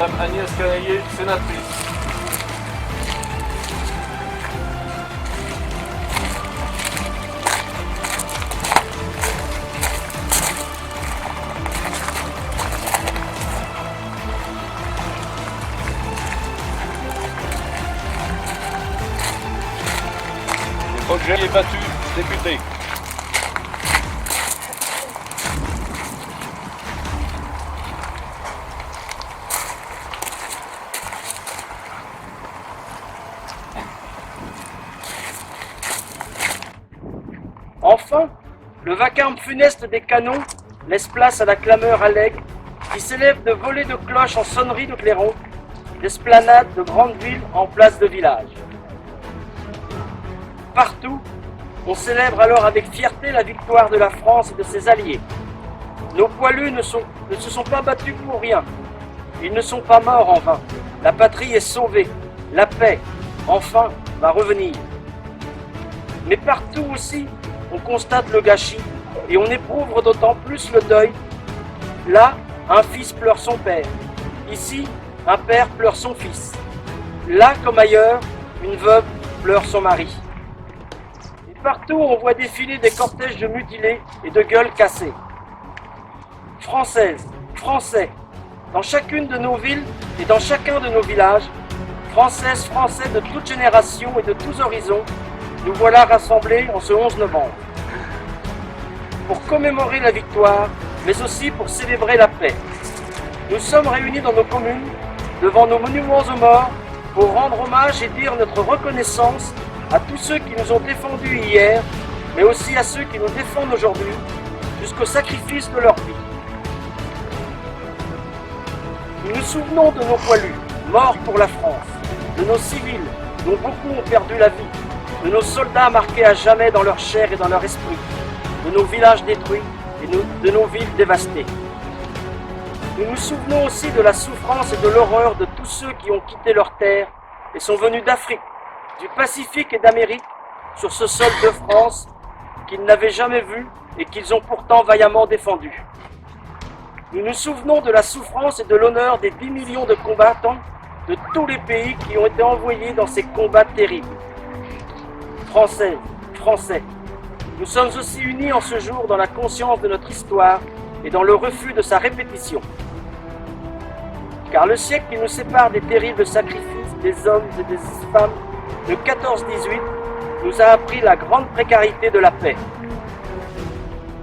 Madame Agnès Canaillé, sénatrice. Roger est battu, député. Enfin, le vacarme funeste des canons laisse place à la clameur allègre qui s'élève de volées de cloches en sonnerie de clairons, d'esplanades de grandes villes en places de villages. Partout, on célèbre alors avec fierté la victoire de la France et de ses alliés. Nos poilus ne se sont pas battus pour rien. Ils ne sont pas morts en vain. La patrie est sauvée. La paix, enfin, va revenir. Mais partout aussi, on constate le gâchis et on éprouve d'autant plus le deuil. Là, un fils pleure son père. Ici, un père pleure son fils. Là, comme ailleurs, une veuve pleure son mari. Partout, on voit défiler des cortèges de mutilés et de gueules cassées. Françaises, Français, dans chacune de nos villes et dans chacun de nos villages, Françaises, Français de toutes générations et de tous horizons, nous voilà rassemblés en ce 11 novembre. Pour commémorer la victoire, mais aussi pour célébrer la paix. Nous sommes réunis dans nos communes, devant nos monuments aux morts, pour rendre hommage et dire notre reconnaissance à tous ceux qui nous ont défendus hier, mais aussi à ceux qui nous défendent aujourd'hui, jusqu'au sacrifice de leur vie. Nous nous souvenons de nos poilus, morts pour la France, de nos civils, dont beaucoup ont perdu la vie, de nos soldats marqués à jamais dans leur chair et dans leur esprit, de nos villages détruits et de nos villes dévastées. Nous nous souvenons aussi de la souffrance et de l'horreur de tous ceux qui ont quitté leur terre et sont venus d'Afrique, du Pacifique et d'Amérique, sur ce sol de France qu'ils n'avaient jamais vu et qu'ils ont pourtant vaillamment défendu. Nous nous souvenons de la souffrance et de l'honneur des 10 millions de combattants de tous les pays qui ont été envoyés dans ces combats terribles. Françaises, Français, nous sommes aussi unis en ce jour dans la conscience de notre histoire et dans le refus de sa répétition. Car le siècle qui nous sépare des terribles sacrifices des hommes et des femmes de 14-18 nous a appris la grande précarité de la paix.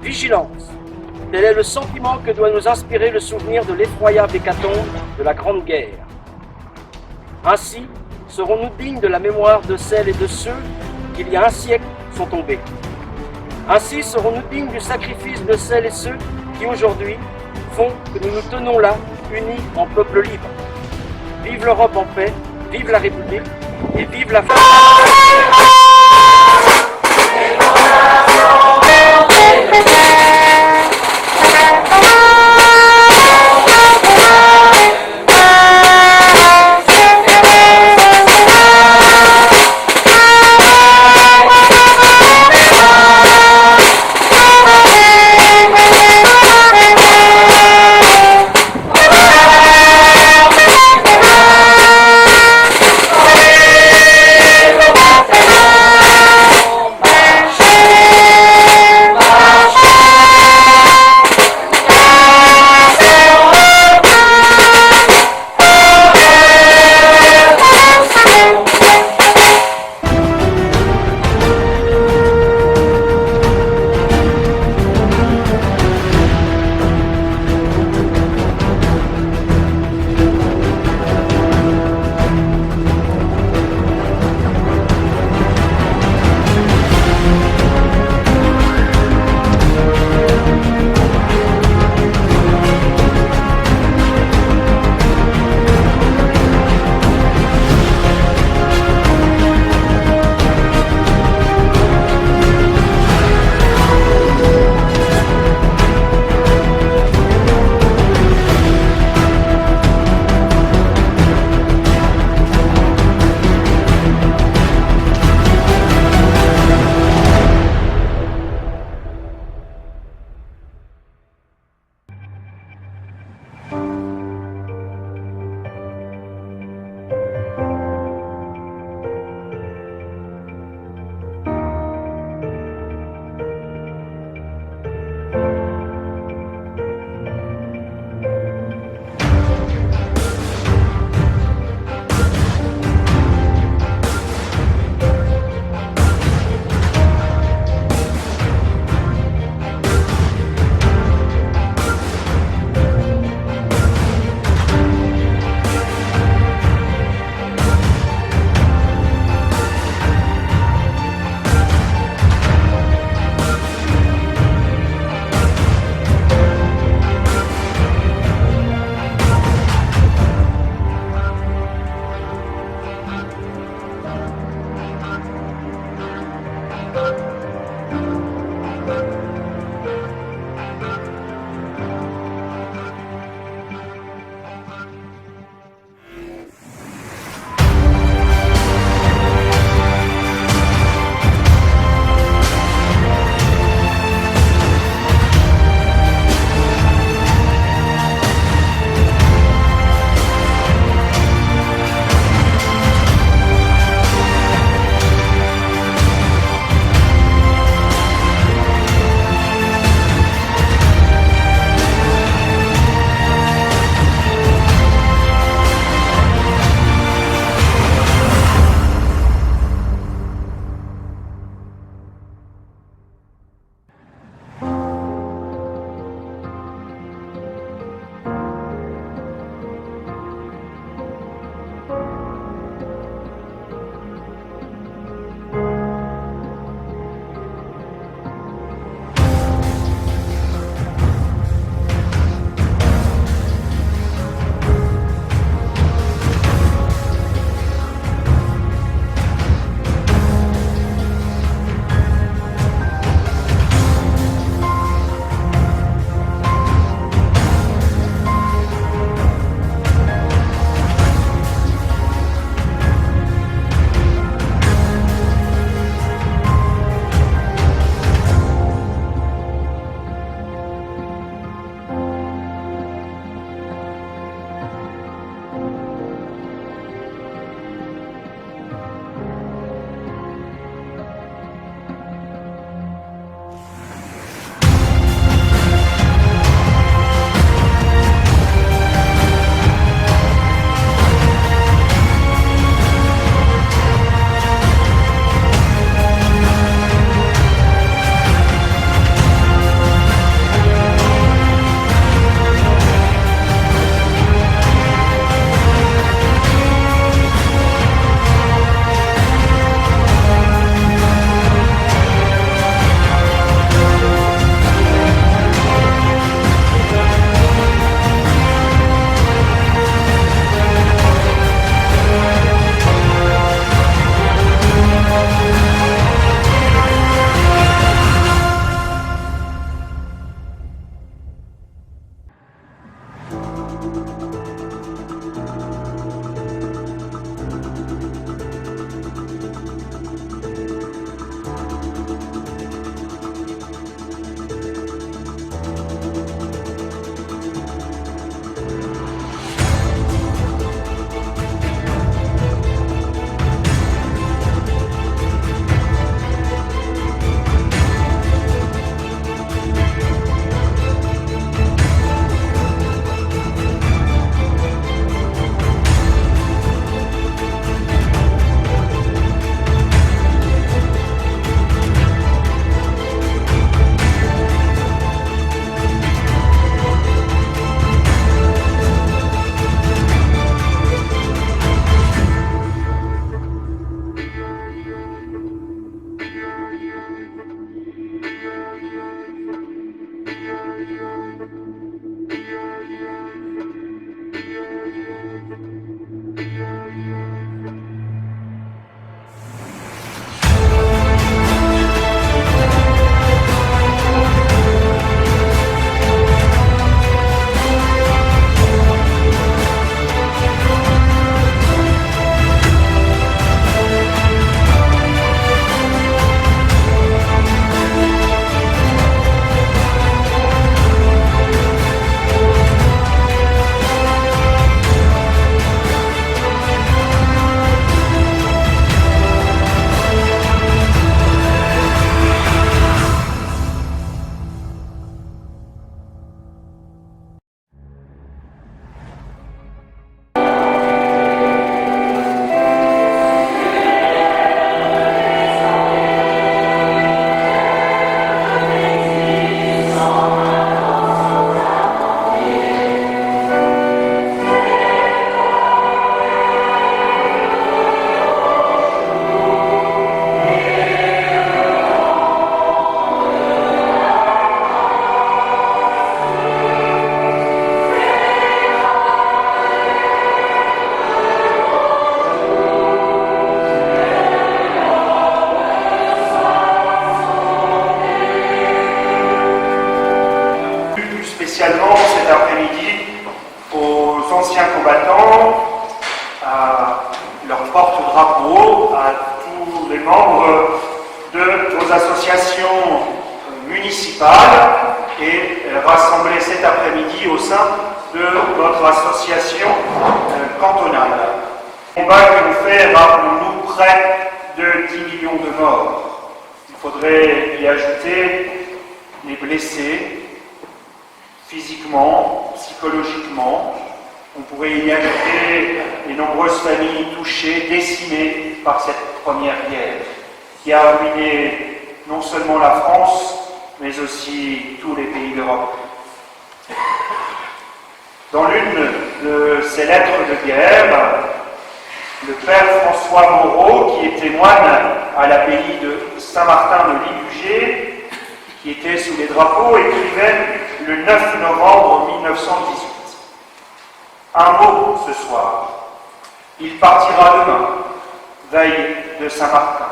Vigilance, tel est le sentiment que doit nous inspirer le souvenir de l'effroyable hécatombe de la Grande Guerre. Ainsi, serons-nous dignes de la mémoire de celles et de ceux qui, il y a un siècle, sont tombés. Ainsi, serons-nous dignes du sacrifice de celles et ceux qui, aujourd'hui, font que nous nous tenons là, unis en peuple libre. Vive l'Europe en paix, vive la République, et vive la France! anciens combattants, à leur porte-drapeau, à tous les membres de vos associations municipales et rassemblés cet après-midi au sein de votre association cantonale. Le combat que nous fait, rappelons-nous, près de 10 millions de morts. Il faudrait y ajouter les blessés, physiquement, psychologiquement. On pourrait y ajouter les nombreuses familles touchées, décimées par cette première guerre, qui a ruiné non seulement la France, mais aussi tous les pays d'Europe. Dans l'une de ses lettres de guerre, le père François Moreau, qui est témoigne à l'abbaye de Saint-Martin de Ligugé, qui était sous les drapeaux, écrivait le 9 novembre 1918. Un mot ce soir. Il partira demain, veille de Saint-Martin.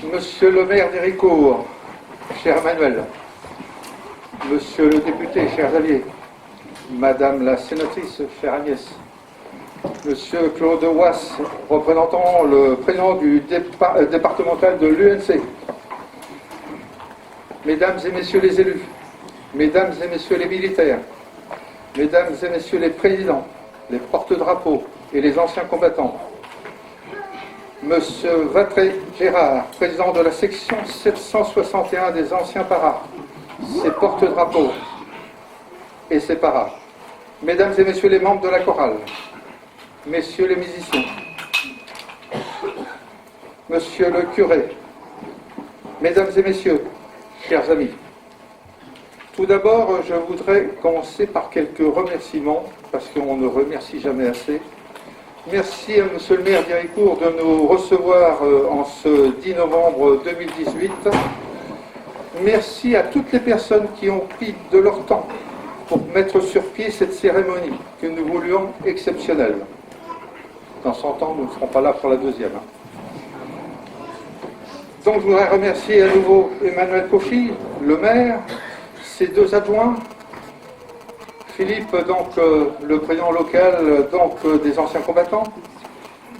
Monsieur le maire d'Héricourt, cher Emmanuel, Monsieur le député, cher Xavier, Madame la sénatrice, chère Agnès, Monsieur Claude Wass, représentant le président du départemental de l'UNC, Mesdames et Messieurs les élus, Mesdames et Messieurs les militaires, Mesdames et Messieurs les présidents, les porte-drapeaux et les anciens combattants, Monsieur Vatré Gérard, président de la section 761 des anciens paras, ses porte-drapeaux et ses paras, Mesdames et Messieurs les membres de la chorale, Messieurs les musiciens, Monsieur le curé, Mesdames et Messieurs, chers amis, tout d'abord, je voudrais commencer par quelques remerciements, parce qu'on ne remercie jamais assez. Merci à Monsieur le maire d'Héricourt de nous recevoir en ce 10 novembre 2018. Merci à toutes les personnes qui ont pris de leur temps pour mettre sur pied cette cérémonie que nous voulions exceptionnelle. Dans 100 ans, nous ne serons pas là pour la deuxième. Donc je voudrais remercier à nouveau Emmanuel Cauchy, le maire, ses deux adjoints, Philippe, donc le président local des anciens combattants,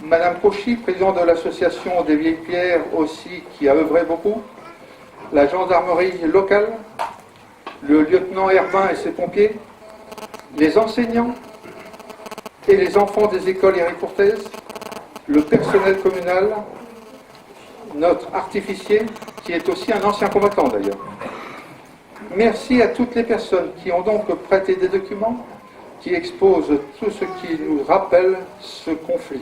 Madame Cauchy, président de l'association des Vieilles Pierres aussi, qui a œuvré beaucoup, la gendarmerie locale, le lieutenant Herbin et ses pompiers, les enseignants et les enfants des écoles héricourtaises, le personnel communal, notre artificier, qui est aussi un ancien combattant d'ailleurs. Merci à toutes les personnes qui ont donc prêté des documents qui exposent tout ce qui nous rappelle ce conflit.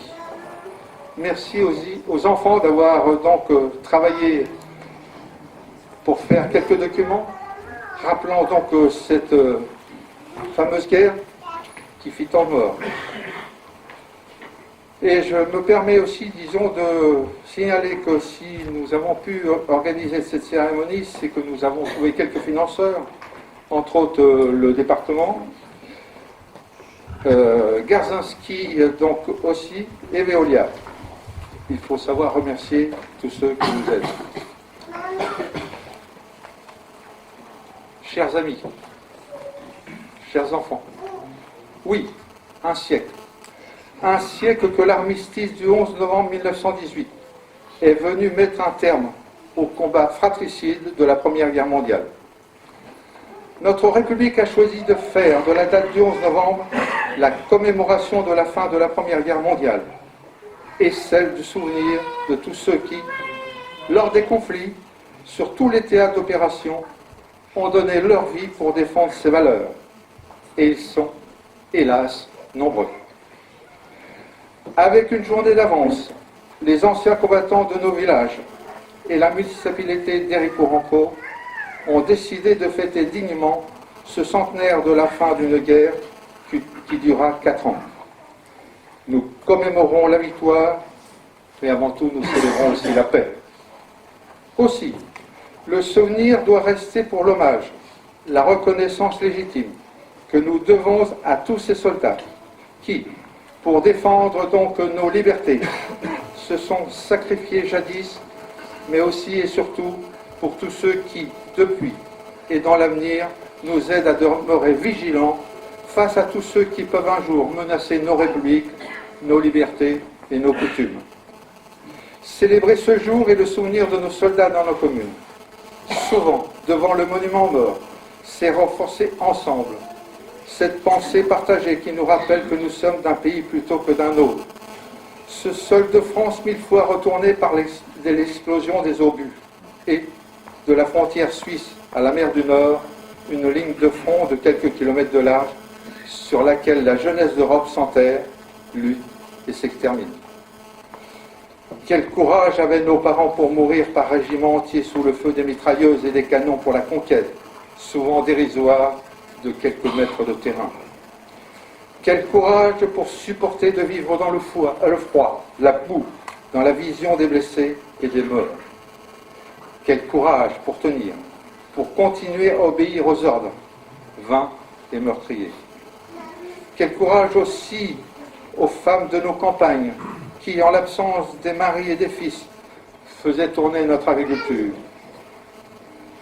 Merci aux enfants d'avoir donc travaillé pour faire quelques documents, rappelant donc cette fameuse guerre qui fit tant de morts. Et je me permets aussi, disons, de signaler que si nous avons pu organiser cette cérémonie, c'est que nous avons trouvé quelques financeurs, entre autres le département, Garzinski donc aussi, et Veolia. Il faut savoir remercier tous ceux qui nous aident. Chers amis, chers enfants, oui, un siècle. Un siècle que l'armistice du 11 novembre 1918 est venu mettre un terme au combat fratricide de la Première Guerre mondiale. Notre République a choisi de faire de la date du 11 novembre la commémoration de la fin de la Première Guerre mondiale et celle du souvenir de tous ceux qui, lors des conflits, sur tous les théâtres d'opération, ont donné leur vie pour défendre ces valeurs. Et ils sont, hélas, nombreux. Avec une journée d'avance, les anciens combattants de nos villages et la municipalité d'Héricourt-en-Caux ont décidé de fêter dignement ce centenaire de la fin d'une guerre qui dura 4 ans. Nous commémorons la victoire, mais avant tout nous célébrons aussi la paix. Aussi, le souvenir doit rester pour l'hommage, la reconnaissance légitime que nous devons à tous ces soldats qui, pour défendre donc nos libertés, se sont sacrifiés jadis, mais aussi et surtout pour tous ceux qui, depuis et dans l'avenir, nous aident à demeurer vigilants face à tous ceux qui peuvent un jour menacer nos républiques, nos libertés et nos coutumes. Célébrer ce jour et le souvenir de nos soldats dans nos communes, souvent devant le monument mort, c'est renforcer ensemble cette pensée partagée qui nous rappelle que nous sommes d'un pays plutôt que d'un autre. Ce sol de France 1000 fois retourné par l'explosion des obus et de la frontière suisse à la mer du Nord, une ligne de front de quelques kilomètres de large sur laquelle la jeunesse d'Europe s'enterre, lutte et s'extermine. Quel courage avaient nos parents pour mourir par régiment entier sous le feu des mitrailleuses et des canons pour la conquête, souvent dérisoire, de quelques mètres de terrain. Quel courage pour supporter de vivre dans le froid, la boue, dans la vision des blessés et des morts. Quel courage pour tenir, pour continuer à obéir aux ordres, vains et meurtriers. Quel courage aussi aux femmes de nos campagnes, qui, en l'absence des maris et des fils, faisait tourner notre agriculture.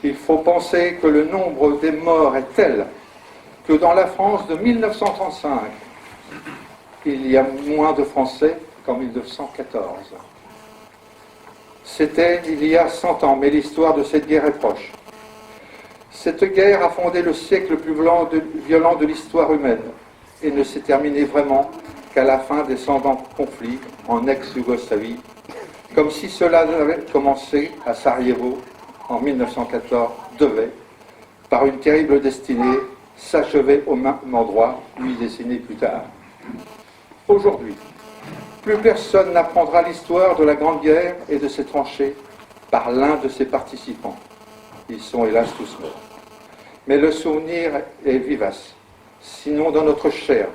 Il faut penser que le nombre des morts est tel que dans la France de 1935, il y a moins de Français qu'en 1914. C'était il y a 100 ans, mais l'histoire de cette guerre est proche. Cette guerre a fondé le siècle le plus violent de l'histoire humaine et ne s'est terminée vraiment qu'à la fin des 100 ans de conflit en ex-Yougoslavie, comme si cela avait commencé à Sarajevo en 1914, devait, par une terrible destinée, s'achever au même endroit 8 décennies plus tard. Aujourd'hui, plus personne n'apprendra l'histoire de la Grande Guerre et de ses tranchées par l'un de ses participants. Ils sont hélas tous morts. Mais le souvenir est vivace, sinon dans notre chair,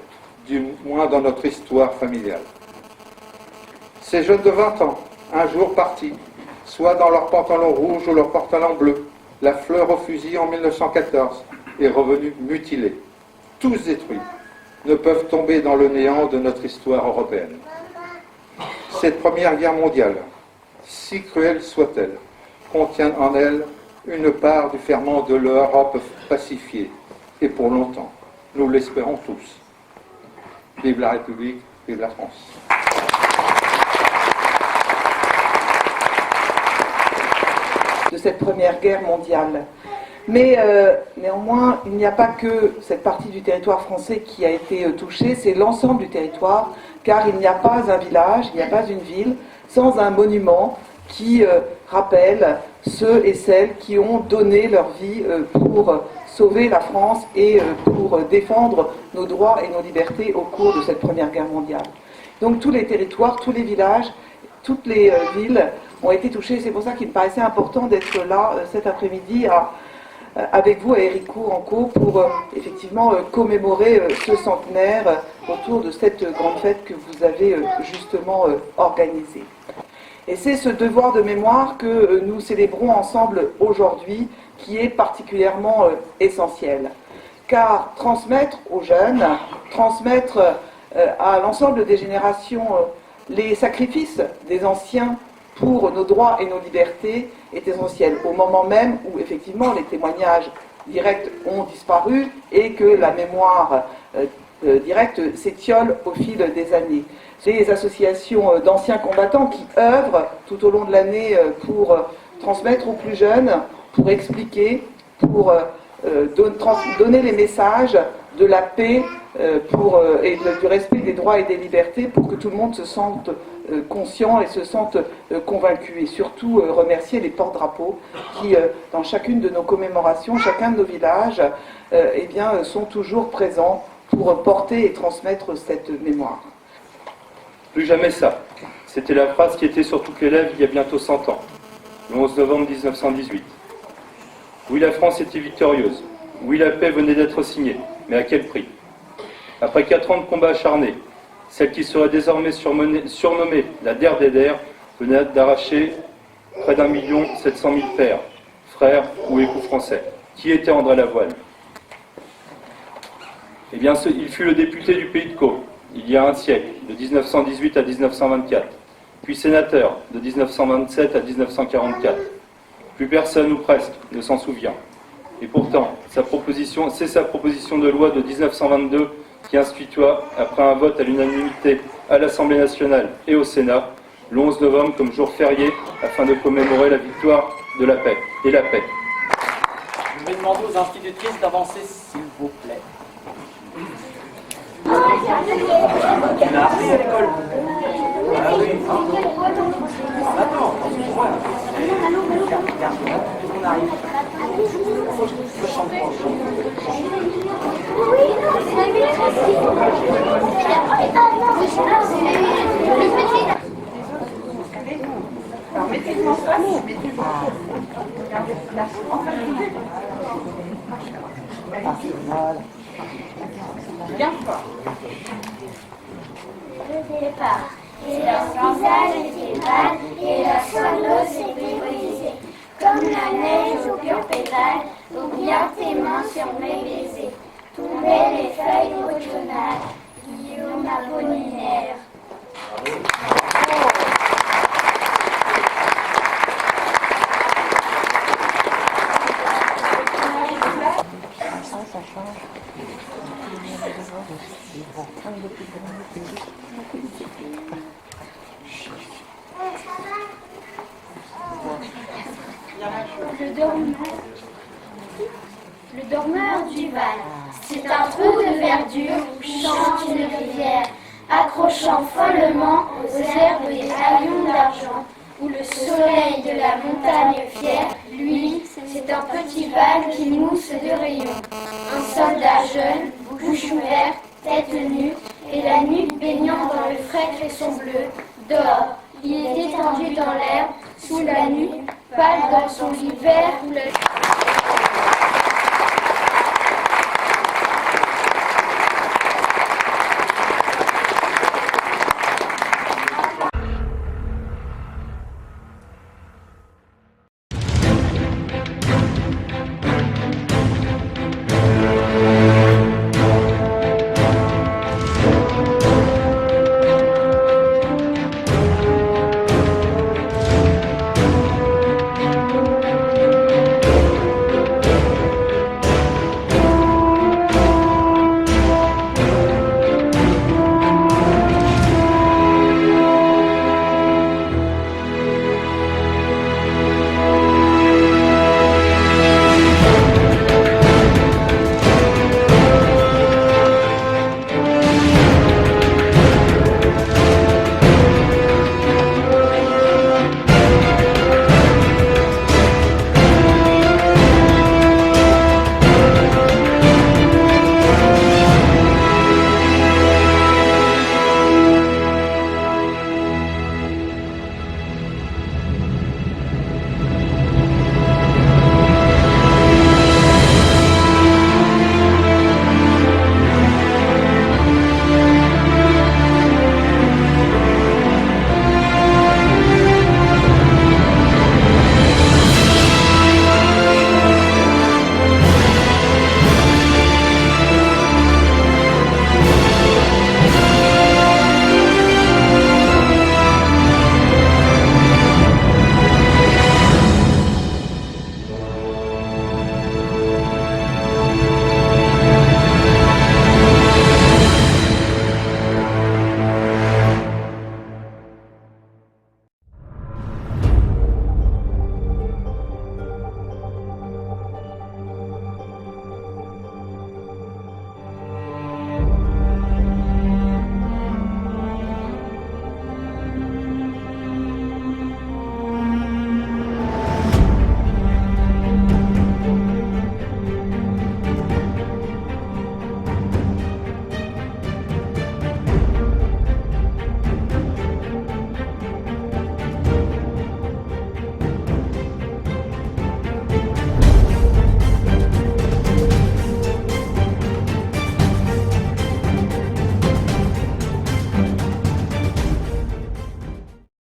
du moins dans notre histoire familiale. Ces jeunes de 20 ans, un jour partis, soit dans leur pantalon rouge ou leur pantalon bleu, la fleur au fusil en 1914, est revenus mutilés, tous détruits, ne peuvent tomber dans le néant de notre histoire européenne. Cette Première Guerre mondiale, si cruelle soit-elle, contient en elle une part du ferment de l'Europe pacifiée, et pour longtemps. Nous l'espérons tous. Vive la République, vive la France. De cette Première Guerre mondiale. Mais néanmoins, il n'y a pas que cette partie du territoire français qui a été touchée, c'est l'ensemble du territoire, car il n'y a pas un village, il n'y a pas une ville sans un monument qui rappelle ceux et celles qui ont donné leur vie pour sauver la France et pour défendre nos droits et nos libertés au cours de cette Première Guerre mondiale. Donc tous les territoires, tous les villages, toutes les villes ont été touchées. C'est pour ça qu'il me paraissait important d'être là cet après-midi avec vous à Héricourt-en-Caux pour effectivement commémorer ce centenaire autour de cette grande fête que vous avez justement organisée. Et c'est ce devoir de mémoire que nous célébrons ensemble aujourd'hui qui est particulièrement essentiel. Car transmettre aux jeunes, transmettre à l'ensemble des générations les sacrifices des anciens pour nos droits et nos libertés est essentiel, au moment même où effectivement les témoignages directs ont disparu et que la mémoire directe s'étiole au fil des années. Les associations d'anciens combattants qui œuvrent tout au long de l'année pour transmettre aux plus jeunes, pour expliquer, pour donner les messages de la paix et du respect des droits et des libertés pour que tout le monde se sente conscient et se sente convaincu. Et surtout remercier les porte-drapeaux qui, dans chacune de nos commémorations, chacun de nos villages, sont toujours présents pour porter et transmettre cette mémoire. Plus jamais ça. C'était la phrase qui était sur toutes les lèvres il y a bientôt 100 ans, le 11 novembre 1918. Oui, la France était victorieuse. Oui, la paix venait d'être signée. Mais à quel prix? Après 4 ans de combats acharnés, celle qui serait désormais surnommée la Der des Der venait d'arracher près d'1 700 000 pères, frères ou époux français. Qui était André Lavoine? Eh bien, il fut le député du Pays de Caux, il y a un siècle, de 1918 à 1924, puis sénateur, de 1927 à 1944. Plus personne, ou presque, ne s'en souvient. Et pourtant, c'est sa proposition de loi de 1922 qui institua, après un vote à l'unanimité à l'Assemblée nationale et au Sénat, le 11 novembre comme jour férié afin de commémorer la victoire de la paix et la paix. Je vais demander aux institutrices d'avancer, s'il vous plaît. Tu l'as appris à l'école? Ah oui. Attends, voilà. Regarde, on arrive. Je chante pas. Alors mettez-vous en face, mettez-vous. Regardez, là, en face. Voilà. Bien fort. Le départ, et leur visage était pâle, et leur soleil s'était brisé. Comme la neige au pur pétale, oubliant tes mains sur mes baisers. Tombaient les feuilles automnales, Guillaume Apollinaire. Le dormeur du Val, c'est un trou de verdure où chante une rivière, accrochant follement aux herbes des haillons d'argent, où le soleil de la montagne fière, lui, c'est un petit Val qui mousse de rayons. Un soldat jeune, bouche ouverte, tête nue, et la nuque baignant dans le frais cresson bleu, dort. Il est étendu dans l'herbe, sous la nuque, pâle dans son lit vert où la...